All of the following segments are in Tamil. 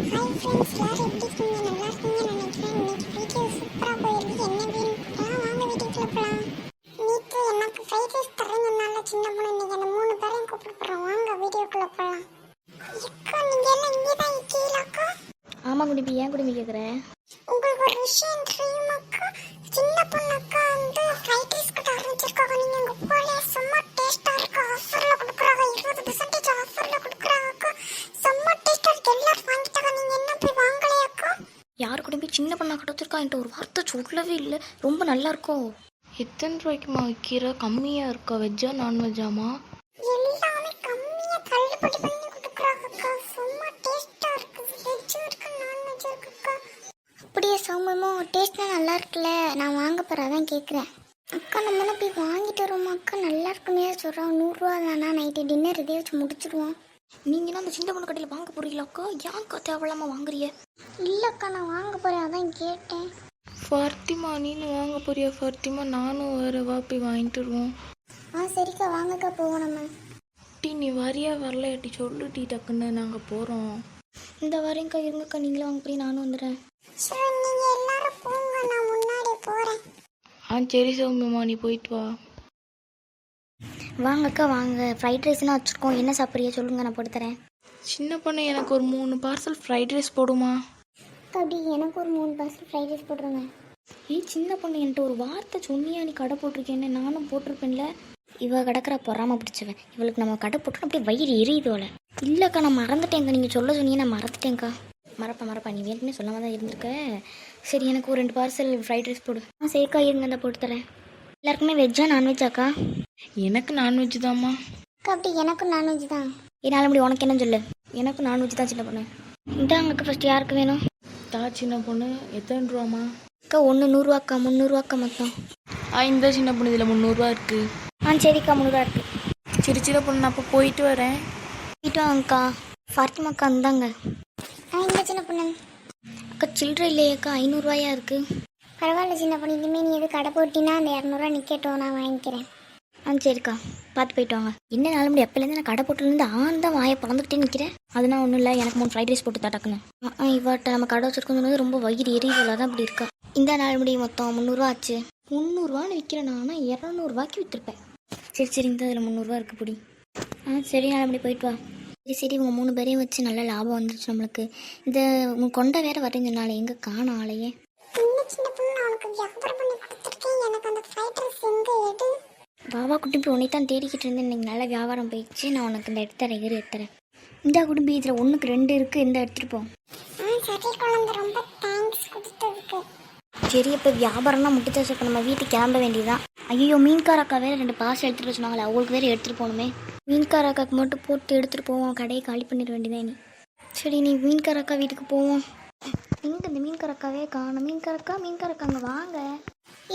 ஹாய் ஃப்ரெண்ட்ஸ், எல்லாரும் எப்படி இருக்கீங்க? நல்லா இருக்கீங்கன்னு நினைக்கிறேன். இன்னைக்கு வீடியோ சூப்பராக போயிருக்கு. என்ன வேணும் பார்க்கலாம், வாங்க வீடியோக்குள்ள போகலாம். நேற்று எனக்கு ஃப்ரைட் ரைஸ் தரேங்கனால சின்ன பொண்ணு இன்னைக்கு அந்த 3 பேரையும் கூப்பிட்டு போகிறோம். வாங்க வீடியோக்குள்ள போகலாம். அக்கா, நீங்கள் எல்லாம் இங்கே தான் இருக்கீங்களாக்கா? ஆமாம் குடிப்பி, ஏன் குடிப்பி கேட்குறேன்? உங்களுக்கு ஒரு விஷயம் தெரியுமாக்கா? சின்ன பொண்ணு அக்கா வந்து ஃப்ரைட் ரைஸ் கிட்ட ஆரம்பிச்சிருக்காங்க. நீங்கள் அங்கே போகல, செம்ம டேஸ்ட்டாக இருக்கு. ஆஃபரில் கொடுக்குறாங்க, 20% ஆஃபரில் கொடுக்குறாங்க அக்கா. செம்ம டேஸ்ட்டாக இருக்கு. எல்லாரும் வாங்கிட்டாங்க. நீங்கள் என்ன போய் வாங்கலையாக்கா? யார் குடிப்பி? சின்ன பண்ணா கிடச்சிருக்கா என்கிட்ட ஒரு வார்த்தை சொல்லவே இல்லை. ரொம்ப நல்லா இருக்கும். எத்தனை ரூபாய்க்குமா விற்கிற? கம்மியாக இருக்கா? வெஜ்ஜா நான்வெஜ்ஜாமா? எல்லாமே கம்மியா தள்ளுபடி பண்ணி கொடுக்குறாங்க அக்கா. செம்ம டேஸ்டா இருக்கு. வெஜ்ஜும் இருக்கு, நான்வெஜ்ஜும் இருக்கு அக்கா. அப்படியே சௌமியமோ டேஸ்ட்லாம் நல்லா இருக்குல்ல, நான் வாங்க போகிறேன், அதான் கேட்குறேன். அக்கா, நம்ம போய் வாங்கிட்டு வருவோம் அக்கா. நல்லா இருக்குமே சொல்கிறான். 100 ரூபா தானா? நைட்டு டின்னர் இதே வச்சு முடிச்சிடுவோம். நீங்கன்னா அந்த சின்ன பொண்ணு கடையில் வாங்க போறீங்களாக்கா? ஏன்க்கா தேவையில்லாமல் வாங்குறிய? இல்லைக்கா, நான் வாங்க போகிறேன், அதான் கேட்டேன். ஃபர்த்திமா, நீனு வாங்க போறியா? ஃபர்த்திமா, நானும் வேறு வா, போய் வாங்கிட்டு வருவோம். சரிக்கா, வாங்கக்கா போவோம் நம்ம. டீ, நீ வரியா வரலையாட்டி சொல்லு டீ, டக்குன்னு நாங்கள் போகிறோம். இந்த வரேங்க்கா, இருங்கக்கா, நீங்களும் வாங்க போய் நானும் வந்துடுறேன். சரி, நீங்கள் எல்லாரும் போங்க, நான் முன்னாடி போகிறேன். சரி சௌமியம்மா, நீ போயிட்டு வா. வாங்கக்கா வாங்க, ஃப்ரைட் ரைஸ்லாம் வச்சுருக்கோம். என்ன சாப்பிட்றியா சொல்லுங்கள், நான் போட்டு தரேன். சின்ன பொண்ணு, எனக்கு ஒரு 3 பார்சல் ஃப்ரைட் ரைஸ் போடுமா? அப்படி எனக்கு ஒரு 3 பார்சல் ஃப்ரைட் ரைஸ் போட்டுருங்க. சின்ன பொண்ணு, என்கிட்ட ஒரு வார்த்தை சொன்னியா? நீ கடை போட்டிருக்கேன்னு. நானும் போட்டிருப்பேன்ல. இவ கிடக்கிற பொறாம பிடிச்சவன். இவளுக்கு நம்ம கடை போட்டோம், அப்படியே வயிறு எரியுதோல. இல்லைக்கா, நான் மறந்துட்டேங்க்கா. நீங்கள் சொல்ல சொன்னீங்க, நான் மறந்துட்டேங்க்கா. மறப்பா நீ ஏற்கனவே சொல்லாமல் தான் இருந்திருக்க. சரி, எனக்கு ஒரு 2 பார்சல் ஃப்ரைட் ரைஸ் போடு. சரிக்கா, இருங்க, அந்த போட்டு தரேன். எல்லாருக்குமே வெஜ்ஜா நான்வெஜ்ஜாக்கா? எனக்கு நான்வெஜ் தான்மா. அக்கா, அப்படி எனக்கும் நான்வெஜ் தான். என்னால் முடி, உனக்கு என்ன சொல்லு? எனக்கும் நான்வெஜ் தான் சின்ன பொண்ணு. இந்தாங்கக்கா, ஃபஸ்ட்டு யாருக்கு வேணும்? தா சின்ன பொண்ணு. எத்தனை ரூபாம்மா? அக்கா, 100 ரூபாக்கா. 300 ரூபாக்கா மொத்தம். இந்த சின்ன பொண்ணு இதில் 300 ரூபா இருக்குது. சரிக்கா, 300 ரூபா இருக்குது. சரி சின்ன பொண்ணு, நான் அப்போ போயிட்டு வரேன். போயிட்டு வாங்கக்கா. ஃபாத்திமாக்கா, இந்தாங்க. இந்த சின்ன பொண்ணு. அக்கா, சில்லறை இல்லையாக்கா? 500 ரூபாயா இருக்குது. பரவாயில்ல சின்ன பொண்ணு, இனிமேல் நீ எது கடை போட்டினா அந்த 200 ரூபா நிற்கட்டும், நான் வாங்கிக்கிறேன். சரிக்கா, பார்த்து போயிட்டு வாங்க. என்ன நாள் முடி, எப்போலேருந்து நான் கடை போட்டுலேருந்து தான் வாயை பறந்துக்கிட்டே நிற்கிறேன். அதனால் ஒன்றும் இல்லை, எனக்கு 3 ஃப்ரைட் ரைஸ் போட்டு தட்டாக்குன்னு. இவாட்ட நம்ம கடை வச்சுருக்கோம் ரொம்ப வயிறு எரியுதுல, தான் இப்படி இருக்கா. இந்த நாள் முடி மொத்தம் 300 ரூபா ஆச்சு. 300 ரூபான்னு விற்கிறேன் நான், 200 ரூபாய்க்கு விற்றுருப்பேன். சரி இந்த அதில் 300 ரூபா இருக்குது பிடி. சரி, நாள் முடி போயிட்டு வா. சரி உங்கள் 3 பேரையும் வச்சு நல்ல லாபம் வந்துருச்சு நம்மளுக்கு. இந்த உங்கள் கொண்டை வேறு வரேன்னு சொன்னாலே, எங்கே காணும் ஆளையே. பாபா குட்டிப்பி, உன்னை தான் தேடிக்கிட்டு இருந்தேன். இன்னைக்கு நல்ல வியாபாரம் போயிடுச்சு. நான் உனக்கு இந்த எடுத்துறேன், எடுத்துறேன். இந்த குடும்பி இதில் 1க்கு 2 இருக்குது. இந்த எடுத்துகிட்டு போ. சரி, இப்போ வியாபாரம்னா முட்டிச்சாச்சு. இப்போ நம்ம வீட்டுக்கு கிளம்ப வேண்டியதுதான். ஐயோ, மீன்கார அக்கா வேறு 2 பார்சல் எடுத்துகிட்டு சொன்னாங்களே, அவங்களுக்கு வேறு எடுத்துகிட்டு போகணுமே. மீன்கார அக்காவுக்கு மட்டும் போட்டு எடுத்துகிட்டு போவோம், கடையை காலி பண்ணிட வேண்டியதான் நீ. சரி, நீ மீன்கார அக்கா வீட்டுக்கு போவோம். எங்கே இந்த மீன்கார அக்காவே காணும்? மீன்கார அக்கா அங்கே வாங்க.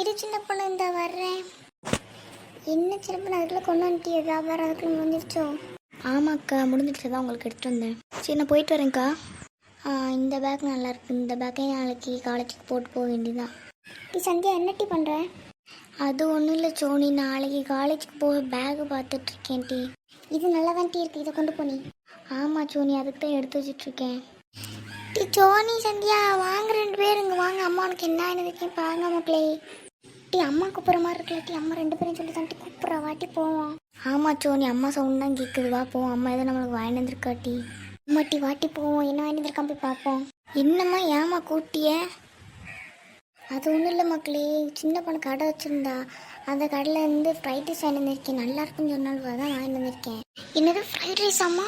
இரு சின்ன பொண்ணு, இந்த வர்றேன். என்ன சின்ன பொண்ணு, அதுக்குள்ளே கொண்டு வந்துட்டிய வியாபாரம்? அதுக்குள்ள முடிஞ்சிருச்சோ? ஆமாக்கா, முடிஞ்சிடுச்சு தான் உங்களுக்கு எடுத்துகிட்டு வந்தேன். சரி, நான் போயிட்டு வரேன்க்கா. இந்த பேக் நல்லாயிருக்கு. இந்த பேக்கே நாளைக்கு காலேஜுக்கு போட்டு போக வேண்டியதான். டீ சந்தியா, என்ன டீ பண்ணுற? அது ஒன்றும் இல்லை சோனி, நாளைக்கு காலேஜுக்கு போக பேகு பார்த்துட்ருக்கேன் டீ. இது நல்லா தான் டீ இருக்குது, இதை கொண்டு போனி. ஆமாம் சோனி, அதுக்கு தான் எடுத்து வச்சிட்ருக்கேன். டீ சோனி சந்தியா, வாங்க 2 பேர் இங்கே வாங்க. அம்மா உனக்கு என்ன இருக்கேன் பாருங்க மக்களே. டீ, அம்மா கூப்பிட்ற மாதிரி இருக்குல்ல டீ? அம்மா 2 பேரும் சொல்லி தான் டீ கூப்பிட்றா, வாட்டி போவோம். ஆமாம் சோனி, அம்மா சவுண்ட் தான் கேட்குது. வா போவோம். அம்மா எதோ நம்மளுக்கு வாங்கிட்டு வந்துருக்கா டீ. அம்மா டீ, வாட்டி போவோம். என்ன வாங்கிட்டு வந்துருக்கான் போய் பார்ப்போம். என்னம்மா, ஏமா கூட்டிய? அது ஒன்றும் இல்லை மக்களே, சின்ன பொண்ணு கடை வச்சுருந்தா, அந்த கடையில் இருந்து ஃப்ரைட் ரைஸ் வாங்கிட்டு வந்திருக்கேன். நல்லா இருக்குன்னு சொன்னாலும் தான் வாங்கிட்டு வந்திருக்கேன். என்னது ஃப்ரைட் ரைஸ் அம்மா?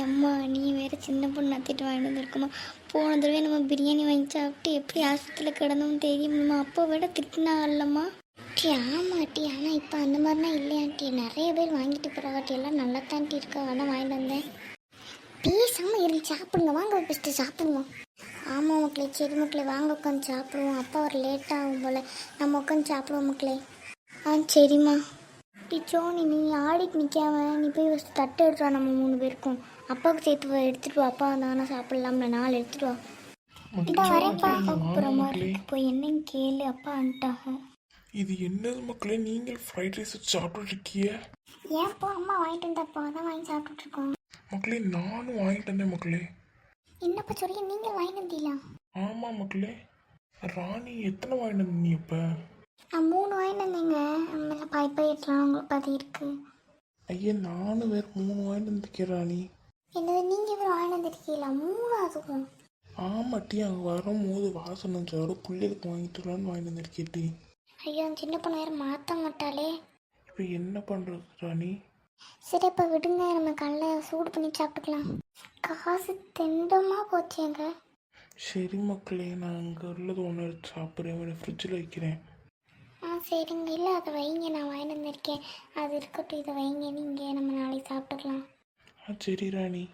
அம்மா, நீ வேறு சின்ன பொண்ணு நத்திட்டு வாங்கிட்டு வந்திருக்குமா? போன தடவை நம்ம பிரியாணி வாங்கி சாப்பிட்டு எப்படி ஆஸ்பத்திரியில் கிடந்தோம் தெரியுமா? அப்போ விட திட்டினா இல்லைம்மா? டீ, ஆமா டீ, ஆனால் இப்போ அந்த மாதிரிலாம் இல்லையா டீ? நிறைய பேர் வாங்கிட்டு போகிறாட்டி, எல்லாம் நல்லா தாண்டி இருக்கா, அதான் வாங்கிட்டு வந்தேன். பேசாமல் இருந்து சாப்பிடுங்க, வாங்க ஃபஸ்ட்டு சாப்பிடுவோம். ஆமாம் மக்களே, சரி மக்களே, வாங்க உட்காந்து சாப்பிடுவோம். அப்பா ஒரு லேட்டாகும் போல், நம்ம உட்காந்து சாப்பிடுவோம் மக்களே. சரிம்மா. சோனி, நீ ஆடிக்கு நிற்காம நீ போய் ஃபஸ்ட்டு தட்டு எடுத்துவா. நம்ம 3 பேருக்கும் அப்பாவுக்கு சேர்த்து எடுத்துகிட்டு வா. அப்பா வந்தாங்கன்னா சாப்பிட்லாம்ல, 4 எடுத்துகிட்டு வா. இதான் வரேன்ப்பா. அப்புறமா போய் என்னன்னு கேளு, அப்பா வந்துட்டாங்க. இது என்னது மக்களே, நீங்கள் ஃப்ரைட் ரைஸ் வச்சு சாப்பிட்டு இருக்கீங்க? ஏன்ப்பா, அம்மா வாங்கிட்டு வந்தப்போ அதான் வாங்கி சாப்பிட்டுட்டு இருக்கோம் மக்களே. நானும் வாங்கிட்டு வந்தேன் மக்களே. என்னப்பா சொல்றீங்க, நீங்கள் வாங்கிட்டு வந்தீங்களா? ஆமாம் மக்களே. ராணி எத்தனை வாங்கிட்டு வந்த நீ இப்போ? நான் 3 வாங்கிட்டு வந்தேங்க. நம்மள பாய்ப்பா எட்டலாம் உங்களுக்கு பாதி இருக்கு. ஐயா நானும் வேறு 3 வாங்கிட்டு வந்துருக்கேன் ராணி. என்னது நீங்கள் இவர் வாங்கிட்டு வந்துருக்கீங்களா? 3 அதுவும்? ஆமாட்டி, அங்கே வரும்போது வாசனை சாரு பிள்ளைகளுக்கு வாங்கிட்டுலான்னு வாங்கிட்டு வந்துருக்கேட்டி. ஐயோ அந்த சின்ன பொண்ணு வேறு மாற்ற மாட்டாளே. இப்போ என்ன பண்ணுறது ராணி? சரி இப்போ விடுங்க, நம்ம காலைல சூடு பண்ணி சாப்பிட்டுக்கலாம். காசு தெண்டமாக போச்சேங்க. சரி மக்களே, நான் அங்கே உள்ளது ஒன்று எடுத்து சாப்பிட்றேன், ஃப்ரிட்ஜில் வைக்கிறேன். சரிங்க. இல்லை அதை வைங்க, நான் வாங்கிட்டு வந்திருக்கேன். அது இருக்கட்டும், இதை வைங்க, நீங்கள் நம்ம நாளைக்கு சாப்பிட்டுக்கலாம். சரி ராணி.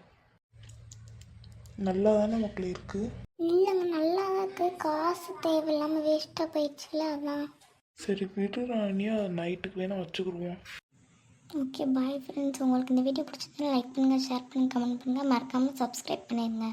நல்லா தானே மக்களே இருக்குது? இல்லைங்க, நல்லா தான் இருக்குது. காசு தேவையில்லாமல் வேஸ்ட்டாக போயிடுச்சுல, அதான். சரி விடு ராணி, அது நைட்டுக்கு வேணால் வச்சுக்கிடுவோம். Okay bye friends. உங்களுக்கு இந்த வீடியோ பிடிச்சதுன்னா லைக் பண்ணுங்கள், ஷேர் பண்ணுங்கள், கமெண்ட் பண்ணுங்கள், மறக்காமல் சப்ஸ்கிரைப் பண்ணிடுங்க.